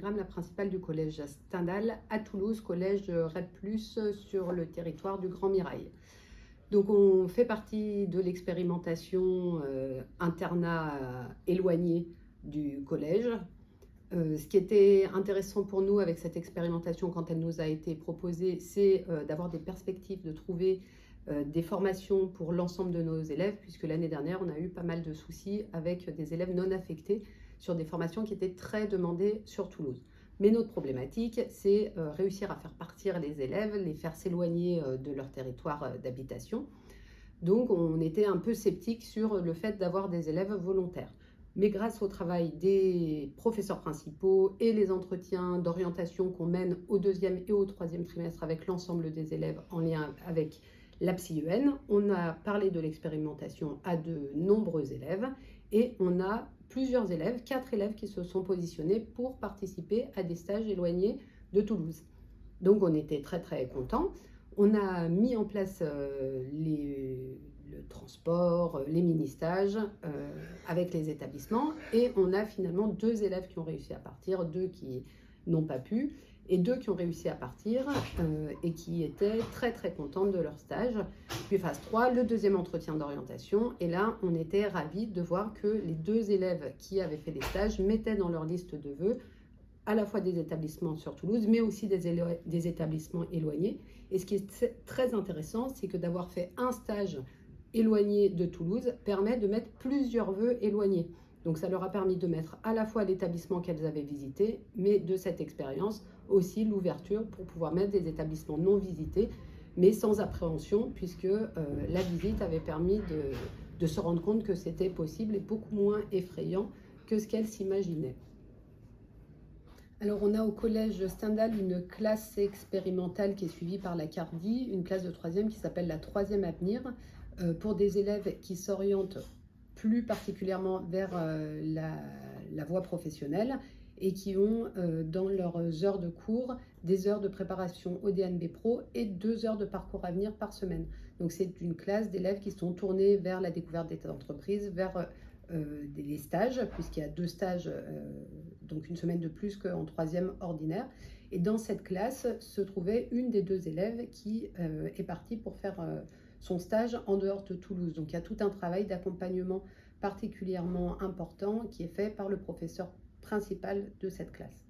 Ingram, la principale du collège Stendhal à Toulouse, collège REP+, sur le territoire du Grand Mirail. Donc on fait partie de l'expérimentation internat éloigné du collège. Ce qui était intéressant pour nous avec cette expérimentation quand elle nous a été proposée, c'est d'avoir des perspectives, de trouver des formations pour l'ensemble de nos élèves, puisque l'année dernière, on a eu pas mal de soucis avec des élèves non affectés sur des formations qui étaient très demandées sur Toulouse. Mais notre problématique, c'est réussir à faire partir les élèves, les faire s'éloigner de leur territoire d'habitation. Donc, on était un peu sceptique sur le fait d'avoir des élèves volontaires. Mais grâce au travail des professeurs principaux et les entretiens d'orientation qu'on mène au 2e et au 3e trimestre avec l'ensemble des élèves en lien avec la PsyEN, on a parlé de l'expérimentation à de nombreux élèves et on a plusieurs élèves, 4 élèves qui se sont positionnés pour participer à des stages éloignés de Toulouse. Donc on était très très contents. On a mis en place le transport, les mini-stages avec les établissements et on a finalement 2 élèves qui ont réussi à partir, 2 qui n'ont pas pu et 2 qui ont réussi à partir et qui étaient très très contentes de leur stage. Puis phase 3, le 2e entretien d'orientation et là on était ravis de voir que les 2 élèves qui avaient fait des stages mettaient dans leur liste de vœux à la fois des établissements sur Toulouse, mais aussi des établissements éloignés. Et ce qui est très intéressant, c'est que d'avoir fait un stage éloigné de Toulouse permet de mettre plusieurs vœux éloignés. Donc ça leur a permis de mettre à la fois l'établissement qu'elles avaient visité, mais de cette expérience aussi l'ouverture pour pouvoir mettre des établissements non visités, mais sans appréhension, puisque la visite avait permis de se rendre compte que c'était possible et beaucoup moins effrayant que ce qu'elles s'imaginaient. Alors, on a au collège Stendhal une classe expérimentale qui est suivie par la CARDI, une classe de 3e qui s'appelle la 3e Avenir, pour des élèves qui s'orientent plus particulièrement vers la voie professionnelle et qui ont dans leurs heures de cours des heures de préparation au DNB Pro et 2 heures de parcours avenir par semaine. Donc, c'est une classe d'élèves qui sont tournés vers la découverte des entreprises, vers des stages, puisqu'il y a 2 stages, donc une semaine de plus qu'en 3e ordinaire. Et dans cette classe se trouvait une des 2 élèves qui est partie pour faire son stage en dehors de Toulouse. Donc il y a tout un travail d'accompagnement particulièrement important qui est fait par le professeur principal de cette classe.